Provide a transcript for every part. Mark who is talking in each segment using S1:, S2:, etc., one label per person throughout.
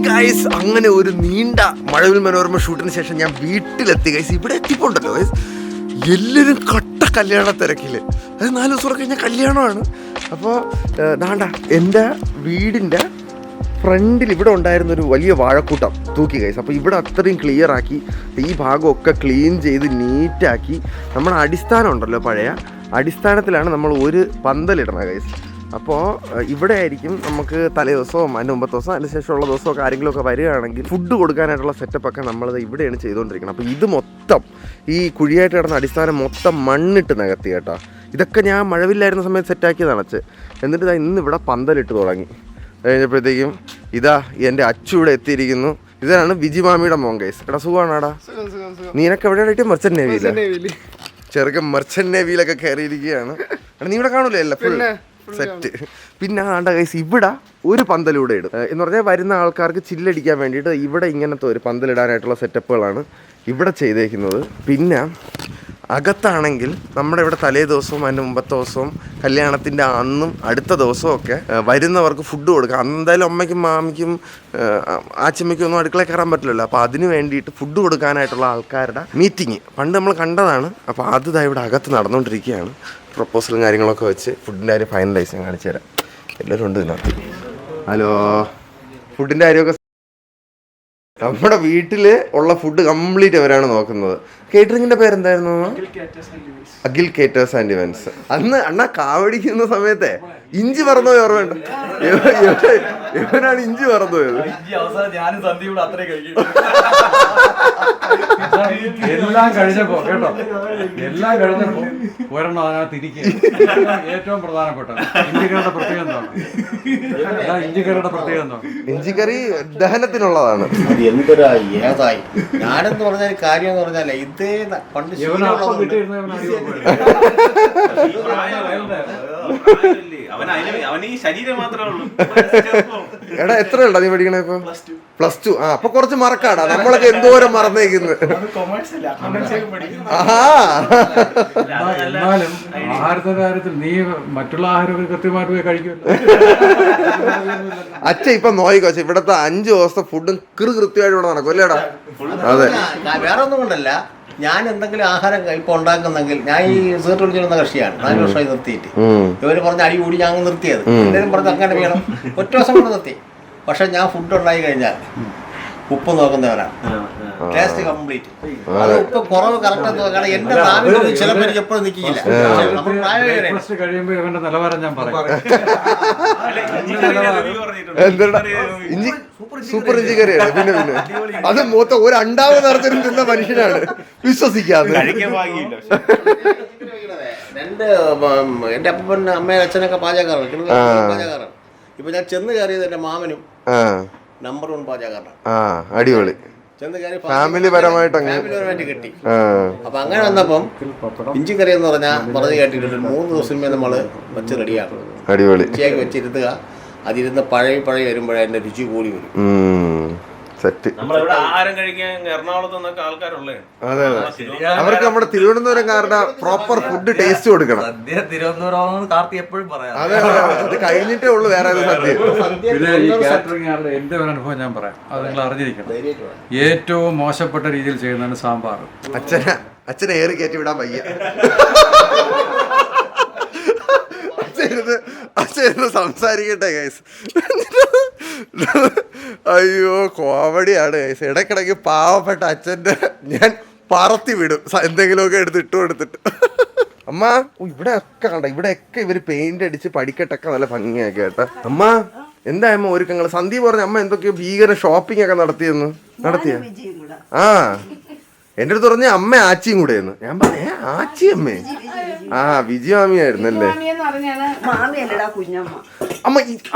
S1: Guys, അങ്ങനെ ഒരു നീണ്ട മഴവിൽ മനോരമ ഷൂട്ടിന് ശേഷം ഞാൻ വീട്ടിലെത്തി ഗൈസ്. ഇവിടെ എത്തിപ്പോണ്ടല്ലോ ഗൈസ്, എല്ലാവരും കട്ട കല്യാണ തിരക്കില്. അത് 4 ദിവസം കഴിഞ്ഞാൽ കല്യാണമാണ്. അപ്പോൾ ദാണ്ട എൻ്റെ വീടിൻ്റെ ഫ്രണ്ടിൽ ഇവിടെ ഉണ്ടായിരുന്നൊരു വലിയ വാഴക്കൂട്ടം തൂക്കി ഗൈസ്. അപ്പോൾ ഇവിടെ അത്രയും ക്ലിയർ ആക്കി, ഈ ഭാഗമൊക്കെ ക്ലീൻ ചെയ്ത് നീറ്റാക്കി. നമ്മുടെ അടിസ്ഥാനം ഉണ്ടല്ലോ, പഴയ അടിസ്ഥാനത്തിലാണ് നമ്മൾ ഒരു പന്തലിടണം ഗൈസ്. അപ്പോൾ ഇവിടെ ആയിരിക്കും നമുക്ക് തലേ ദിവസവും അതിൻ്റെ മുമ്പത്തെ ദിവസം അതിന് ശേഷമുള്ള ദിവസമൊക്കെ ആരെങ്കിലുമൊക്കെ വരികയാണെങ്കിൽ ഫുഡ് കൊടുക്കാനായിട്ടുള്ള സെറ്റപ്പൊക്കെ നമ്മളത് ഇവിടെയാണ് ചെയ്തുകൊണ്ടിരിക്കുന്നത്. അപ്പോൾ ഇത് മൊത്തം ഈ കുഴിയായിട്ട് കിടന്ന അടിസ്ഥാനം മൊത്തം മണ്ണിട്ട് നികത്തി കേട്ടോ. ഇതൊക്കെ ഞാൻ മഴവില്ലായിരുന്ന സമയത്ത് സെറ്റാക്കിയതാണ് അച്ഛൻ. എന്നിട്ട് ഇന്ന് ഇവിടെ പന്തലിട്ട് തുടങ്ങി. കഴിഞ്ഞപ്പോഴത്തേക്കും ഇതാ എൻ്റെ അച്ചു ഇവിടെ എത്തിയിരിക്കുന്നു. ഇതാണ് വിജി മാമിയുടെ മോൻ ഗൈസ്. എടാ സുഖമാണാടാ? നീനൊക്കെ എവിടെയായിട്ട് മെർച്ചൻ്റ് നേവിയിലാണ്. ചെറുക്കൻ മെർച്ചൻ്റ് നേവിയിലൊക്കെ കയറിയിരിക്കുകയാണ്. നീ ഇവിടെ കാണൂലേ അല്ല ഫുൾ സെറ്റ്. പിന്നെ ആണ്ട ഗൈസ് ഇവിടെ ഒരു പന്തലൂടെ ഇടും എന്ന് പറഞ്ഞാൽ വരുന്ന ആൾക്കാർക്ക് ചില്ലടിക്കാൻ വേണ്ടിയിട്ട് ഇവിടെ ഇങ്ങനത്തെ ഒരു പന്തലിടാനായിട്ടുള്ള സെറ്റപ്പുകളാണ് ഇവിടെ ചെയ്തേക്കുന്നത്. പിന്നെ അകത്താണെങ്കിൽ നമ്മുടെ ഇവിടെ തലേ ദിവസവും അതിൻ്റെ മുമ്പത്തെ ദിവസവും കല്യാണത്തിൻ്റെ അന്നും അടുത്ത ദിവസവും ഒക്കെ വരുന്നവർക്ക് ഫുഡ് കൊടുക്കാം. എന്തായാലും അമ്മയ്ക്കും മാമിക്കും ആച്ചമ്മയ്ക്കും ഒന്നും അടുക്കളയിൽ കയറാൻ പറ്റില്ലല്ലോ. അപ്പോൾ അതിന് വേണ്ടിയിട്ട് ഫുഡ് കൊടുക്കാനായിട്ടുള്ള ആൾക്കാരുടെ മീറ്റിംഗ് പണ്ട് നമ്മൾ കണ്ടതാണ്. അപ്പോൾ അത് ഇവിടെ അകത്ത് നടന്നുകൊണ്ടിരിക്കുകയാണ്. പ്രപ്പോസലും കാര്യങ്ങളൊക്കെ വെച്ച് ഫുഡിൻ്റെ കാര്യം ഫൈനലൈസ് ഞാൻ കാണിച്ചു തരാം. എല്ലാവരും ഉണ്ട് ഇതിനകത്ത്. ഹലോ, ഫുഡിൻ്റെ കാര്യമൊക്കെ നമ്മുടെ വീട്ടിൽ ഉള്ള ഫുഡ് കംപ്ലീറ്റ് അവരാണ് നോക്കുന്നത്. കേറ്ററിങ്ങിന്റെ പേരെന്തായിരുന്നു? Akhil കേറ്റേഴ്സ് and events. അന്ന് അണ്ണാ കാവടിക്കുന്ന സമയത്തെ ഇഞ്ചി മറന്നുപോയി, ഓർമ്മയുണ്ട്? ഇവനാണ് ഇഞ്ചി മറന്നുപോയത്.
S2: എല്ലാം കഴിഞ്ഞപ്പോ കേട്ടോ, എല്ലാം കഴിഞ്ഞപ്പോ ഒരെണ്ണം അതിനകത്ത് ഇരിക്കുക. ഏറ്റവും പ്രധാനപ്പെട്ട ഇഞ്ചിക്കറിയുടെ പ്രത്യേകത എന്താണ്? ഇഞ്ചിക്കറിയുടെ പ്രത്യേകത എന്താണ്?
S1: ഇഞ്ചിക്കറി ദഹനത്തിനുള്ളതാണ്.
S3: എന്തൊരു ഏതായി ഞാനെന്ന് പറഞ്ഞാൽ കാര്യം എന്ന് പറഞ്ഞാലേ ഇതേ പണ്ട്
S1: എടാ എത്ര ഉണ്ടാ നീ പഠിക്കണ ഇപ്പൊ? +2. ആ അപ്പൊ കുറച്ച് മറക്കാടാ. നമ്മളൊക്കെ എന്തോരം മറന്നേക്കുന്നു.
S2: എന്നാലും ആഹാരത്തിന്റെ കാര്യത്തിൽ നീ മറ്റുള്ള ആഹാരമൊക്കെ കൃത്യമായിട്ട് പോയി കഴിക്കുമല്ലോ.
S1: അച്ഛൻ ഇപ്പൊ നോയിക്കോ, ഇവിടത്തെ 5 ദിവസത്തെ ഫുഡും കൃത്യമായിട്ട് ഇവിടെ നടക്കും അല്ലേടാ? അതെ,
S3: വേറെ ഒന്നും കൊണ്ടല്ല. ഞാൻ എന്തെങ്കിലും ആഹാരം ഇപ്പൊ ഉണ്ടാക്കുന്നെങ്കിൽ, ഞാൻ ഈ റിസർട്ട് വിളിച്ചിരുന്ന കക്ഷിയാണ്. 4 വർഷമായി നിർത്തിയിട്ട്. ഇവര് പറഞ്ഞ അടി കൂടി ഞാൻ നിർത്തിയത്. എല്ലാവരും പറഞ്ഞ് അങ്ങനെ വേണം, ഒറ്റ ദിവസം കൊണ്ട് നിർത്തി. പക്ഷെ ഞാൻ ഫുഡ് ഉണ്ടായി കഴിഞ്ഞാൽ ഉപ്പ് നോക്കുന്നവരാണ്. Taste complete. അത് ഉപ്പ് കുറവ് കറക്റ്റ് നോക്കണം. എന്റെ നാവിൽ ചിലപ്പോൾ എനിക്ക് എപ്പോഴും നിൽക്കില്ല.
S2: കഴിയുമ്പോ ഇവന്റെ നിലവാരം ഞാൻ പറയാം.
S1: സൂപ്പർ ഇഞ്ചി കറിയാണ്. പിന്നെ അത് മൊത്തം ഒരു അണ്ടാവ് നിറച്ചിരുന്ന മനുഷ്യനാണ്, വിശ്വസിക്കാതെ.
S3: എന്റെ അപ്പൻ അമ്മയും അച്ഛനൊക്കെ പാചകക്കാരാണ്. ഇപ്പൊ ഞാൻ ചെന്ന് കയറിയത് എന്റെ മാമനും നമ്പർ 1 പാചകക്കാരനാണ്.
S1: അടിപൊളി. ഫാമിലി പരമായിട്ട്
S3: കിട്ടി. അപ്പൊ അങ്ങനെ വന്നപ്പം ഇഞ്ചിക്കറി എന്ന് പറഞ്ഞു കേട്ടിട്ടുണ്ട്. 3 ദിവസം നമ്മള് വെച്ച് റെഡിയാക്കണം.
S1: അടിപൊളി
S3: വെച്ചിരുത്തുക. അതിരുന്ന് പഴയ വരുമ്പോഴേ അതിന്റെ രുചി കൂടി വരും.
S1: സെറ്റ്.
S4: ആഹാരം കഴിക്കാൻ എറണാകുളത്ത് നിന്നൊക്കെ ആൾക്കാരുള്ളേ.
S1: അതെ അതെ, അവർക്ക് നമ്മുടെ തിരുവനന്തപുരംകാരുടെ പ്രോപ്പർ ഫുഡ് ടേസ്റ്റ് കൊടുക്കണം.
S5: തിരുവനന്തപുരം കാർത്തി എപ്പോഴും പറയാം.
S1: അതെ, അത് കഴിഞ്ഞിട്ടേ ഉള്ളു വേറെ സദ്യ.
S2: പിന്നെ ഈ കാറ്ററിംഗുകാരുടെ എന്റെ ഒരു അനുഭവം ഞാൻ പറയാം, അത് നിങ്ങൾ അറിഞ്ഞിരിക്കണം. ഏറ്റവും മോശപ്പെട്ട രീതിയിൽ ചെയ്യുന്നതാണ് സാമ്പാർ.
S1: അച്ഛനെ ഏറി കയറ്റി വിടാൻ വയ്യ. അച്ഛന് സംസാരിക്കട്ടെ ഗൈസ്. അയ്യോ കോമഡിയാണ് ഗൈസ്. ഇടയ്ക്കിടയ്ക്ക് പാവപ്പെട്ട അച്ഛൻ്റെ ഞാൻ പറത്തി വിടും എന്തെങ്കിലുമൊക്കെ ഇട്ട് കൊടുത്തിട്ട്. അമ്മ ഇവിടെ ഒക്കെ കണ്ട, ഇവിടെയൊക്കെ ഇവര് പെയിന്റ് അടിച്ച് പഠിക്കട്ടൊക്കെ നല്ല ഭംഗിയാക്കി കേട്ടോ. അമ്മ എന്താ അമ്മ ഒരുക്കങ്ങൾ? സന്ദീപ് പറഞ്ഞ അമ്മ എന്തൊക്കെയോ ഭീകര ഷോപ്പിംഗ് ഒക്കെ നടത്തിയ ആ എന്റെ അടുത്ത് പറഞ്ഞ അമ്മ ആച്ചിയും കൂടെ ആയിരുന്നു. ഞാൻ പറഞ്ഞേ ആച്ചി അമ്മേ? വിജയമാമിയായിരുന്നല്ലേ?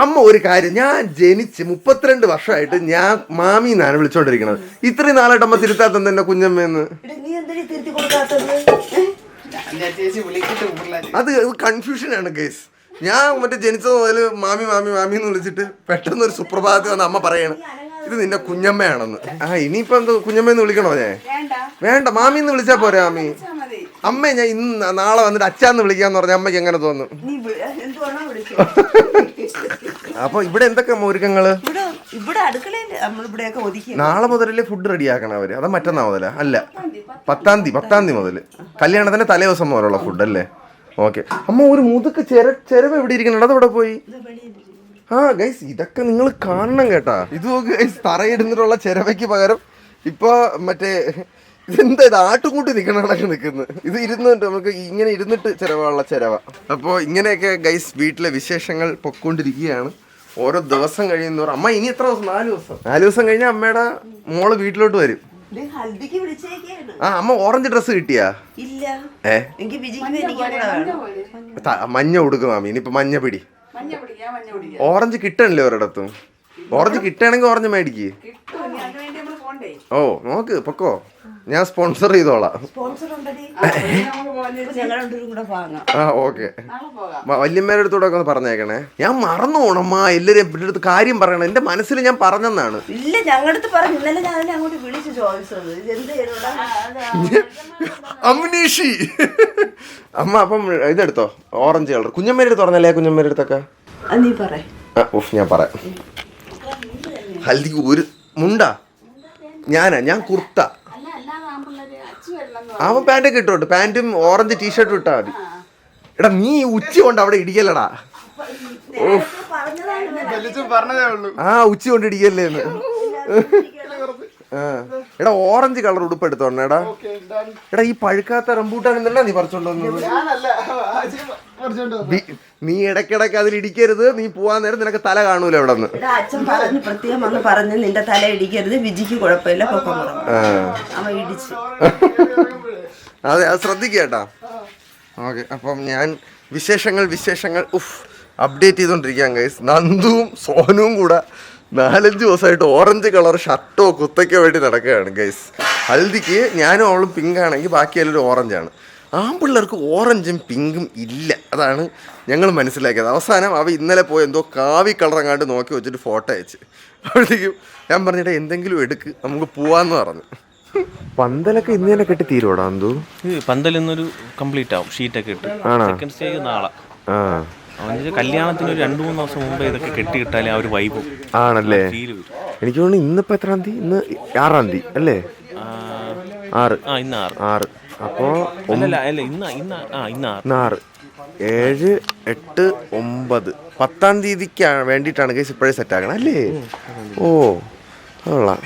S1: അമ്മ ഒരു കാര്യം, ഞാൻ ജനിച്ച് 32 വർഷമായിട്ട് ഞാൻ മാമി എന്നാണ് വിളിച്ചോണ്ടിരിക്കണത്. ഇത്രയും നാളായിട്ട് അമ്മ തിരുത്താത്ത എന്നെ കുഞ്ഞമ്മയെന്ന്. അത് കൺഫ്യൂഷനാണ് ഗൈസ്. ഞാൻ മറ്റേ ജനിച്ചത് മുതൽ മാമി മാമി മാമി എന്ന് വിളിച്ചിട്ട് പെട്ടെന്ന് ഒരു സുപ്രഭാതത്തിൽ വന്ന് അമ്മ പറയണം ഇത് നിന്റെ കുഞ്ഞമ്മയാണെന്ന്. ഇനിയിപ്പോ എന്തോ കുഞ്ഞമ്മയെന്ന് വിളിക്കണോ? വേണ്ട, മാമി എന്ന് വിളിച്ചാ പോരെ. മാമി അമ്മയെ ഞാൻ ഇന്ന് നാളെ വന്നിട്ട് അച്ഛാന്ന് വിളിക്കാന്ന് പറഞ്ഞ അമ്മയ്ക്ക് എങ്ങനെ തോന്നും? അപ്പൊ ഇവിടെ എന്തൊക്കെ ഒരുക്കങ്ങള്?
S6: ഇവിടെ അടുക്കളയിൽ നമ്മളിവിടെയൊക്കെ ഒതുക്കി.
S1: നാളെ മുതലല്ലേ ഫുഡ് റെഡിയാക്കണം അവര്? അതാ മറ്റന്നാ മുതലാ? അല്ല, 10-ാം തീയതി മുതൽ. കല്യാണത്തിന്റെ തലേ ദിവസം മുതലുള്ള ഫുഡ് അല്ലേ? ഓക്കെ. അമ്മ ഒരു മുതുക്ക് ചെരവ് എവിടെ ഇരിക്കണം? അതവിടെ പോയി. ആ ഗൈസ്, ഇതൊക്കെ നിങ്ങൾ കാണണം കേട്ടാ. ഇത് നോക്ക് ഗൈസ്, തറയിടുന്നിട്ടുള്ള ചെരവയ്ക്ക് പകരം ഇപ്പൊ മറ്റേ ഇതെന്താ ഇത് ആട്ടുംകൂട്ടി നിൽക്കണ നിൽക്കുന്നത്. ഇത് ഇരുന്നിട്ട് നമുക്ക് ഇങ്ങനെ ഇരുന്നിട്ട് ചെരവുള്ള ചെരവ. അപ്പോൾ ഇങ്ങനെയൊക്കെ ഗൈസ് വീട്ടിലെ വിശേഷങ്ങൾ പൊക്കോണ്ടിരിക്കുകയാണ്. ഓരോ ദിവസം കഴിയുന്നവർ അമ്മ ഇനി എത്ര ദിവസം? 4 ദിവസം കഴിഞ്ഞാൽ അമ്മയുടെ മോള് വീട്ടിലോട്ട് വരും. ആ അമ്മ ഓറഞ്ച് ഡ്രസ്സ് കിട്ടിയാ?
S6: ഇല്ല.
S1: മഞ്ഞ കൊടുക്കും മാമി. ഇനിയിപ്പോ മഞ്ഞ പിടി. ഓറഞ്ച് കിട്ടണല്ലേ ഒരിടത്തും? ഓറഞ്ച് കിട്ടണമെങ്കിൽ ഓറഞ്ച് മേടിക്ക്. ഓ നോക്ക് പൊക്കോ, ഞാൻ സ്പോൺസർ ചെയ്തോളാം. ആ ഓക്കെ. വല്യമ്മേരുടെ അടുത്തൂടെ ഒക്കെ ഒന്ന് പറഞ്ഞേക്കണേ. ഞാൻ മറന്നു പോണമ്മ, എല്ലാരും എന്റെ അടുത്ത് കാര്യം പറയണം. എന്റെ മനസ്സിൽ ഞാൻ പറഞ്ഞെന്നാണ്.
S6: ഇല്ല, ഞങ്ങളുടെ പറഞ്ഞു. ഇന്നലെ ഞാൻ അങ്ങോട്ട് വിളിച്ചു ചോദിച്ചത്
S1: അമ്നീഷി. അമ്മ അപ്പം ഇതെടുത്തോ, ഓറഞ്ച് കളർ. കുഞ്ഞമ്മേരുടെ അടുത്ത് പറഞ്ഞല്ലേ? കുഞ്ഞമ്മേരുടെ അടുത്തൊക്കെ
S6: നീ പറ.
S1: ഞാൻ പറയാം. ഹൽദിക്ക് ഒരു മുണ്ടാ? ഞാൻ കുർത്ത. അവൻ പാൻറ്റൊക്കെ ഇട്ടോട്ട്. പാൻറ്റും ഓറഞ്ച് ടീഷർട്ടും ഇട്ടാ മതി. എടാ നീ ഉച്ച കൊണ്ട് അവിടെ ഇടിക്കല്ലടാ. ആ ഉച്ച കൊണ്ട് ഇടിക്കല്ലേന്ന്. എടാ ഓറഞ്ച് കളർ ഉടുപ്പ് എടുത്തോണ്ട്. എടാ ഈ പഴുക്കാത്ത റംബൂട്ടാൻ എന്തെല്ലാം നീ പറിച്ചോണ്ട് വന്നത്? നീ ഇടയ്ക്കിടയ്ക്ക് അതിൽ ഇടിക്കരുത്. നീ പോവാൻ നേരം നിനക്ക് തല കാണൂല ഇവിടെ നിന്ന്.
S6: അച്ഛൻ പറഞ്ഞു, പ്രത്യേകം വന്ന് പറഞ്ഞു നിന്റെ തല ഇടിക്കരുത്, വിജിക്ക് കുഴപ്പമില്ല. ഇടിച്ചു.
S1: അതെ, അത് ശ്രദ്ധിക്കേട്ടാ. ഓക്കെ. അപ്പം ഞാൻ വിശേഷങ്ങൾ അപ്ഡേറ്റ് ചെയ്തോണ്ടിരിക്കാം ഗൈസ്. നന്ദുവും സോനുവും കൂടെ 4-5 ദിവസമായിട്ട് ഓറഞ്ച് കളർ ഷർട്ടോ കുത്തയ്ക്കോ വേണ്ടി നടക്കുകയാണ് ഗൈസ്. ഹൽദിക്ക് ഞാനും അവളും പിങ്ക് ആണെങ്കിൽ ബാക്കി എല്ലാവരും ഓറഞ്ചാണ്. ആൺപിള്ളേർക്ക് ഓറഞ്ചും പിങ്കും ഇല്ല. അതാണ് ഞങ്ങൾ മനസ്സിലാക്കിയത്. അവസാനം അവ ഇന്നലെ പോയി എന്തോ കാവി കളർ അങ്ങാണ്ട് നോക്കി വെച്ചിട്ട് ഫോട്ടോ അയച്ച്. അപ്പോഴത്തേക്കും ഞാൻ പറഞ്ഞിട്ട് എന്തെങ്കിലും എടുക്ക്, നമുക്ക് പോവാന്ന് പറഞ്ഞു. പന്തലൊക്കെ ഇന്ന് തന്നെ കെട്ടി തീരുവാടാ എന്തോ?
S4: പന്തൽ ഇന്നൊരു കംപ്ലീറ്റ് ആവും, ഷീറ്റൊക്കെ ഇട്ട്. സെക്കൻഡ് സ്റ്റേജ് നാളെ. കല്യാണത്തിന് ഒരു 2-3 ദിവസം മുമ്പേ ഇതൊക്കെ കെട്ടി കിട്ടാലേ ആ ഒരു വൈബും
S1: ആണല്ലേ. എനിക്ക് തോന്നുന്നു ഇന്നിപ്പോ എത്രാം തീയതി? ഇന്ന് 6-ാം തീയതി അല്ലേ? 6.
S4: ഇന്ന്
S1: 6. അപ്പോ
S4: 6
S1: 7, 8, 9 10-ാം തീയതിക്ക് വേണ്ടിയിട്ടാണ് കേസ് ഇപ്പോഴേ സെറ്റ് ആക്കണം അല്ലേ? ഓ കൊള്ളാം.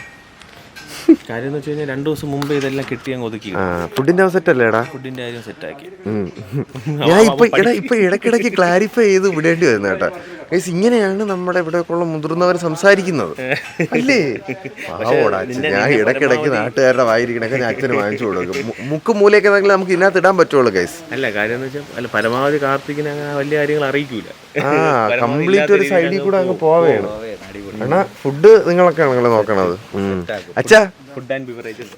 S4: കാര്യം എന്ന് വെച്ച് കഴിഞ്ഞാൽ 2 ദിവസം മുമ്പേ ഇതെല്ലാം കെട്ടി അങ്ങ് ഒതുക്കി.
S1: ഫുഡിന്റെ സെറ്റ് അല്ലേടാ?
S4: ഫുഡിന്റെ കാര്യം സെറ്റാക്കി.
S1: ഞാൻ ഇപ്പൊ ഇടയ്ക്കിടയ്ക്ക് ക്ലാരിഫൈ ചെയ്ത് വിടേണ്ടി വരുന്ന കേട്ടോ ഗൈസ്. ഇങ്ങനെയാണ് നമ്മുടെ ഇവിടെയൊക്കെയുള്ള മുതിർന്നവർ സംസാരിക്കുന്നത് അല്ലേ? ഞാൻ ഇടയ്ക്കിടയ്ക്ക് നാട്ടുകാരുടെ വായിരിക്കണൊക്കെ ഞാൻ അച്ഛന് വാങ്ങിച്ചു കൊടുക്കും. മുക്ക് മൂലയൊക്കെ എന്തെങ്കിലും നമുക്ക് ഇതിനകത്ത് ഇടാൻ പറ്റുള്ളൂ ഗൈസ്.
S4: അല്ല കാര്യം എന്ന് വെച്ചാൽ പരമാവധി കാർത്തികിനെ അങ്ങനെ വലിയ കാര്യങ്ങൾ അറിയിക്കൂല.
S1: കംപ്ലീറ്റ് ഒരു സൈഡിൽ കൂടെ അങ്ങ് പോവേണം. എന്നാ ഫുഡ് നിങ്ങളൊക്കെ നിങ്ങൾ നോക്കണത്. അച്ഛാ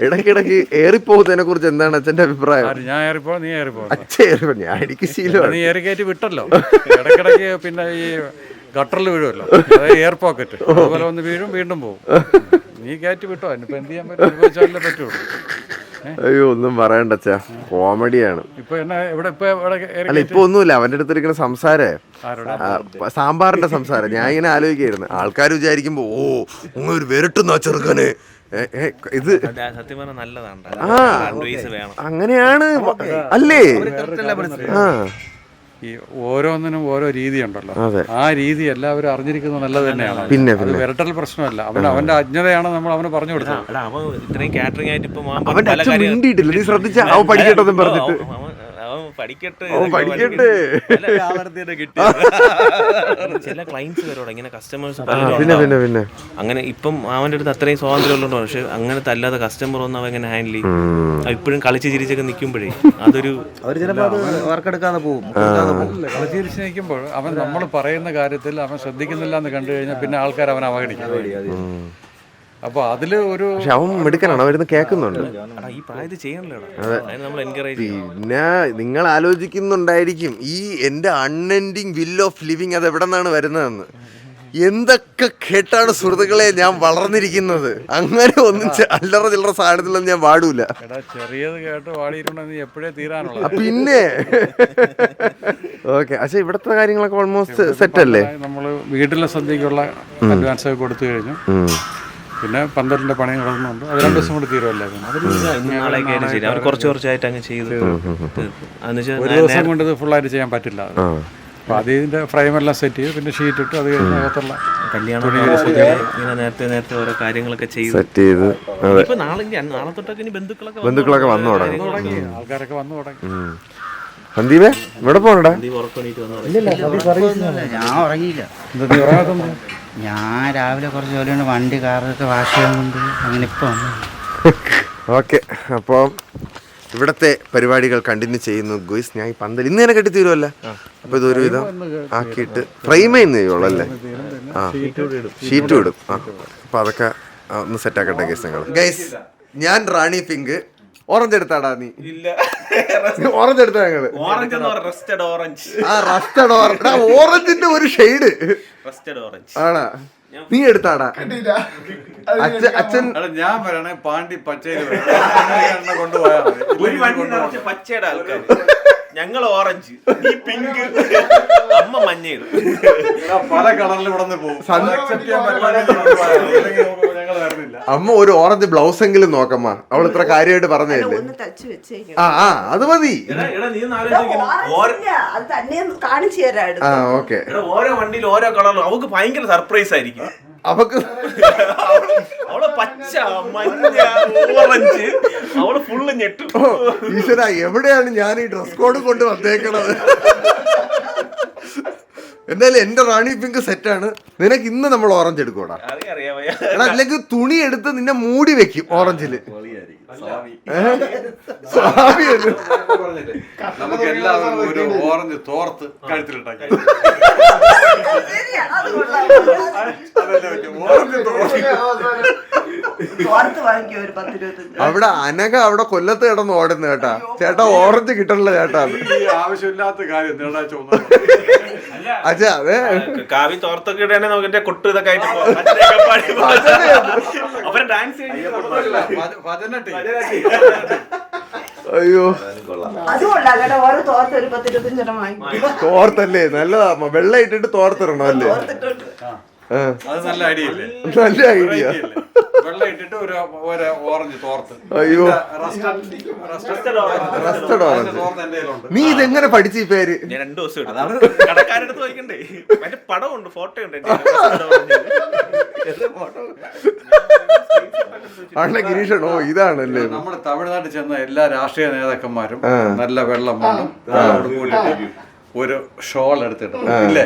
S1: ഇടയ്ക്കിടയ്ക്ക് ഏറിപ്പോകുന്നതിനെ കുറിച്ച് എന്താണ് അച്ഛന്റെ അഭിപ്രായം? ഞാൻ എനിക്ക് ശീലമാണ്.
S2: വിട്ടല്ലോ ഇടയ്ക്കിടയ്ക്ക്. പിന്നെ ഈ ഗട്ടറിൽ വീഴുമല്ലോ, എയർ പോക്കറ്റ് അതുപോലെ വന്ന് വീഴും, വീണ്ടും പോകും. നീ കയറ്റി വിട്ടോ, ഇനിയിപ്പോ എന്ത് ചെയ്യാൻ പറ്റും? അനുഭവിച്ചാലേ പറ്റുള്ളൂ.
S1: അയ്യോ ഒന്നും പറയണ്ട അച്ഛാ, കോമഡിയാണ്. അല്ല ഇപ്പൊ ഒന്നുമില്ല, അവന്റെ അടുത്തിരിക്കുന്ന സംസാരേ സാമ്പാറിന്റെ സംസാരം. ഞാൻ ഇങ്ങനെ ആലോചിക്കായിരുന്നു, ആൾക്കാർ വിചാരിക്കുമ്പോ ഓ ഒരു വിരട്ടുന്ന ചെറുക്കന് ഇത്
S4: സത്യം പറഞ്ഞാൽ നല്ലതാണ്.
S1: അങ്ങനെയാണ് അല്ലേ?
S2: ഈ ഓരോന്നിനും ഓരോ രീതി ഉണ്ടല്ലോ. ആ രീതി എല്ലാവരും അറിഞ്ഞിരിക്കുന്നത് നല്ലത് തന്നെയാണ്.
S1: പിന്നെ
S2: വിരട്ടൽ പ്രശ്നമല്ല. അവന്റെ അജ്ഞതയാണ് നമ്മൾ അവന് പറഞ്ഞു കൊടുത്തത്.
S4: അവൻ ഇത്രയും കാറ്ററിംഗ് ആയിട്ട് ഇപ്പൊ
S1: അവന്റെ അച്ഛൻ മിണ്ടിയിട്ടില്ല. നീ ശ്രദ്ധിച്ച അവൻ പഠിക്കട്ടെ പറഞ്ഞിട്ട്
S4: പഠിക്കട്ടെ. ചില ക്ലൈന്റ്സ് വരോടെ ഇങ്ങനെ കസ്റ്റമേഴ്സ്
S1: പിന്നെ
S4: അങ്ങനെ ഇപ്പം അവന്റെ അടുത്ത് അത്രയും സ്വാതന്ത്ര്യം ഉള്ളതുകൊണ്ട്. പക്ഷെ അങ്ങനത്തെ അല്ലാതെ കസ്റ്റമർ ഒന്നും അവൻ എങ്ങനെ ഹാൻഡിൽ ചെയ്യും? ഇപ്പോഴും കളിച്ച് ചിരിച്ചൊക്കെ നിൽക്കുമ്പോഴേ അതൊരു
S5: വർക്കെടുക്കാതെ പോകും.
S2: കളിച്ചിരിച്ച് നിൽക്കുമ്പോൾ അവൻ നമ്മൾ പറയുന്ന കാര്യത്തിൽ അവൻ ശ്രദ്ധിക്കുന്നില്ല എന്ന് കണ്ടു കഴിഞ്ഞാൽ പിന്നെ ആൾക്കാർ അവനെ അവഗണിക്കും. അപ്പൊ അതില് ഒരു
S1: അവൻ മിടുക്കനാണ്, അവരുന്ന് കേൾക്കുന്നുണ്ട്. പിന്നെ നിങ്ങൾ ആലോചിക്കുന്നുണ്ടായിരിക്കും ഈ എന്റെ അൺഎൻഡിങ് വിൽ ഓഫ് ലിവിങ് അത് എവിടെ നിന്നാണ് വരുന്നതെന്ന്. എന്തൊക്കെ കേട്ടാണ് സുഹൃത്തുക്കളെ ഞാൻ വളർന്നിരിക്കുന്നത്. അങ്ങനെ ഒന്നും അല്ലറ ചില്ലറ സാധനത്തിലൊന്നും ഞാൻ പാടൂല.
S2: ചെറിയത് കേട്ട് പാടിയിട്ടുണ്ടെങ്കിൽ എപ്പോഴേ തീരാനുള്ള.
S1: പിന്നെ ഓക്കെ. പക്ഷെ ഇവിടത്തെ കാര്യങ്ങളൊക്കെ ഓൾമോസ്റ്റ് സെറ്റ് അല്ലേ?
S2: നമ്മള് വീട്ടിലെ സദ്യക്കുള്ള അഡ്വാൻസ് ഒക്കെ കൊടുത്തു കഴിഞ്ഞു. പിന്നെ പന്തലിന്റെ പണി നടന്നുണ്ട്. അത് 2 ദിവസം കൊണ്ട് തീരുമല്ലേ?
S4: അവർ കുറച്ചായിട്ട് അങ്ങ് ചെയ്തു.
S2: ഒരു ദിവസം കൊണ്ട് ഇത് ഫുള്ളായിട്ട് ചെയ്യാൻ പറ്റില്ല. അപ്പൊ അതിന്റെ ഫ്രെയിമെല്ലാം സെറ്റ് ചെയ്ത് പിന്നെ ഷീറ്റ് ഇട്ട് അത് കഴിഞ്ഞ് അകത്തുള്ള
S4: കല്യാണം ഇങ്ങനെ നേരത്തെ ഓരോ കാര്യങ്ങളൊക്കെ ചെയ്തു. ഇപ്പൊ നാളെ തൊട്ടൊക്കെ ഇനി
S1: ബന്ധുക്കളൊക്കെ വന്നു തുടങ്ങി.
S2: ആൾക്കാരൊക്കെ വന്നു തുടങ്ങി.
S1: സന്ദീപേ ഇവിടെ പോകണ്ട?
S5: ഞാൻ ഉറങ്ങിയില്ല. ഞാൻ രാവിലെ കുറച്ച് ജോലിയുണ്ട്, വണ്ടി കാറൊക്കെ വാഷ് ചെയ്യുന്നുണ്ട്. അങ്ങനെ ഇപ്പൊ
S1: ഓക്കെ. അപ്പോൾ ഇവിടത്തെ പരിപാടികൾ കണ്ടിന്യൂ ചെയ്യുന്നു ഗോയ്സ്. ഞാൻ ഈ പന്തൽ ഇന്ന് തന്നെ കെട്ടി തീരുമല്ലോ. അപ്പോൾ ഇതൊരു വിധം ആക്കിയിട്ട് ഫ്രെയിം ചെയ്യുന്ന ചെയ്യുള്ളൂ അല്ലേ? ആ, ഷീറ്റും ഇടും. ആ, അപ്പോൾ അതൊക്കെ ഒന്ന് സെറ്റാക്കട്ടെ ഗൈസ്. നിങ്ങൾ ഗൈസ്, ഞാൻ റാണി പിങ്ക്. ഓറഞ്ച് എടുത്താടാ നീ? ഓറഞ്ച് എടുത്താ ഞങ്ങള്. ആ, റസ്റ്റഡ് ഓറഞ്ച്. ഓറഞ്ചിന്റെ ഒരു ഷെയ്ഡ് ആണാ? നീ എടുത്താടാ? അച്ഛൻ
S2: ഞാൻ പറയണേ പാണ്ടി പച്ചയിൽ കൊണ്ടുപോയാൽ
S4: പച്ചയുടെ ആൾക്കാർ, ഞങ്ങൾ ഓറഞ്ച്, ഈ പിങ്ക്, അമ്മ മഞ്ഞയിടും.
S2: പല കളറിൽ ഇവിടെ പോകും.
S1: അമ്മ ഒരു ഓറഞ്ച് ബ്ലൗസ് എങ്കിലും നോക്കമ്മ. അവൾ ഇത്ര കാര്യമായിട്ട് പറഞ്ഞതല്ലേ? ആ, അത് മതി. ആ, ഓക്കെ.
S4: ഓരോ വണ്ടിയിൽ ഓരോ കളറിലും അവക്ക് ഭയങ്കര സർപ്രൈസ് ആയിരിക്കും.
S1: അവക്ക്
S4: അവള് പച്ച, മഞ്ഞ, ഓറഞ്ച്, അവള് ഫുള്ള് ഞെട്ടും.
S1: ഈശ്വര, എവിടെയാണ് ഞാൻ ഈ ഡ്രസ് കോഡ് കൊണ്ട് വന്നേക്കണത്? എന്തായാലും എന്റെ റാണി പിങ്ക് സെറ്റാണ്. നിനക്ക് ഇന്ന് നമ്മൾ ഓറഞ്ച് എടുക്കൂടാ? എടാ, അല്ലെങ്കിൽ തുണി എടുത്ത് നിന്നെ മൂടി വെക്കും ഓറഞ്ചില്.
S2: നമുക്ക് എല്ലാവരും ഒരു ഓറഞ്ച് തോർത്ത് കഴുത്തിലിട്ടാക്കി.
S1: അവിടെ അനഘ അവിടെ കൊല്ലത്ത് കിടന്ന് ഓടുന്നു കേട്ടാ. ചേട്ടാ ഓറഞ്ച് കിട്ടണില്ല ചേട്ടാ.
S2: ആവശ്യമില്ലാത്ത കാര്യം
S1: അച്ഛാ, അതെ
S4: കാവി തോർത്തൊക്കെ ഇടണേ നമുക്ക് കൊട്ടു ഇതൊക്കെ ആയിട്ട് ഡാൻസ്.
S1: അയ്യോ, തോർത്തല്ലേ? നല്ലതാ. വെള്ളം ഇട്ടിട്ട് തോർത്തിടണം അല്ലേ?
S2: അത് നല്ല ഐഡിയ അല്ലേ?
S1: നല്ല ഐഡിയ.
S2: വെള്ളം ഇട്ടിട്ട് ഒരു ഓറഞ്ച് തോർത്ത്.
S1: അയ്യോ,
S2: റസ്റ്റഡ് ഓറഞ്ച്.
S1: നീ ഇതെങ്ങനെ പഠിച്ചു ഈ പേര്?
S4: 2 ദിവസം കടക്കാരെടുത്ത് ചോദിക്കണ്ടേ? മറ്റേ പടമുണ്ട്, ഫോട്ടോ ഉണ്ട്.
S1: ആണല്ലേ ഗിരീഷണോ? ഇതാണല്ലേ?
S2: നമ്മുടെ തമിഴ്നാട്ടിൽ ചെന്ന എല്ലാ രാഷ്ട്രീയ നേതാക്കന്മാരും നല്ല വെള്ളം കൊണ്ടും ഒരു ഷോൾ എടുത്തിട്ട് ഇല്ലേ?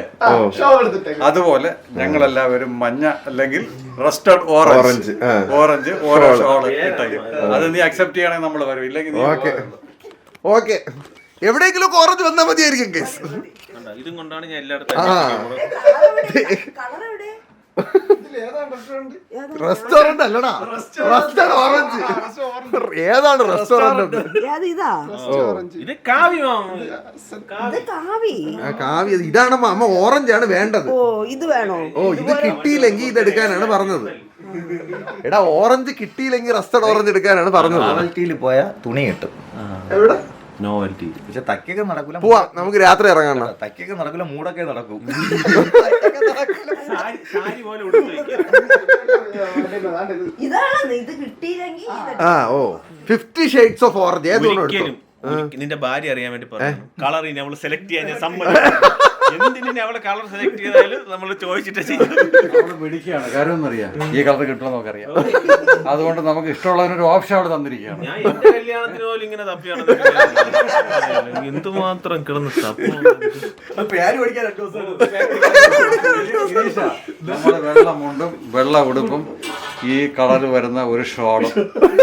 S2: അതുപോലെ ഞങ്ങളെല്ലാവരും മഞ്ഞ അല്ലെങ്കിൽ റസ്റ്റഡ് ഓറഞ്ച് ഓരോ ഷോൾ ഇട്ടേക്കും. അത് നീ അക്സെപ്റ്റ് ചെയ്യണമെങ്കിൽ നമ്മൾ വരും, ഇല്ലെങ്കിൽ
S1: ഓക്കെ. എവിടെയെങ്കിലും ഓറഞ്ച് വന്നാൽ മതിയായിരിക്കും കേസ്.
S4: ഇതും കൊണ്ടാണ് ഞാൻ എല്ലായിടത്തും.
S1: റെസ്റ്റോറന്റ് അല്ലടാ, റസ്റ്റഡ് ഓറഞ്ച്. ഏതാണ് റെസ്റ്റോറന്റ്?
S4: ഇത് കാവി.
S1: കാവ്യ, ഇതാണ് അമ്മ ഓറഞ്ച് ആണ് വേണ്ടത്.
S6: ഇത് വേണോ?
S1: ഓ, ഇത് കിട്ടിയില്ലെങ്കിൽ ഇത് എടുക്കാനാണ് പറഞ്ഞത്. എടാ, ഓറഞ്ച് കിട്ടിയില്ലെങ്കിൽ റസ്റ്റഡ് ഓറഞ്ച് എടുക്കാനാണ് പറഞ്ഞത്.
S5: നോവൽറ്റിയിൽ പോയാ തുണി കിട്ടും.
S1: എവിടെ?
S4: നോവൽറ്റി.
S5: പക്ഷെ തക്കൊക്കെ നടക്കൂല.
S1: പോവാ, നമുക്ക് രാത്രി ഇറങ്ങാം.
S5: തക്കൊക്കെ നടക്കൂല, മൂടൊക്കെ നടക്കും.
S6: ഇതാണ് ഇത് കിട്ടിയില്ലെങ്കിൽ.
S1: ആ, ഓ, 50 ഷെയ്ഡ്സ് ഓഫ് ഓറഞ്ച്.
S4: ഒരിക്കലും നിന്റെ ഭാര്യ അറിയാൻ വേണ്ടി പറഞ്ഞു കളർ ഇനി അവള് സെലക്ട് ചെയ്യാൻ ഞാൻ സമ്മതിക്കും. എന്തിനെ അവളെ കളർ സെലക്ട് ചെയ്താലും നമ്മൾ ചോദിച്ചിട്ട് ചെയ്യും.
S2: പിടിക്കുകയാണ്. കാര്യം ഒന്നറിയാം, ഈ കളർ കിട്ടുമെന്ന് നമുക്കറിയാം. അതുകൊണ്ട് നമുക്ക് ഇഷ്ടമുള്ളതിനൊരു ഓപ്ഷൻ അവിടെ തന്നിരിക്കുകയാണ്.
S4: ഞാൻ എന്റെ കല്യാണത്തിന് പോലും ഇങ്ങനെ തപ്പിയാണ്. എന്തുമാത്രം കിടന്ന് തപ്പ.
S2: നമ്മുടെ വെള്ള മുണ്ടും വെള്ള ഉടുപ്പും ഈ കളർ വരുന്ന ഒരു ഷോളും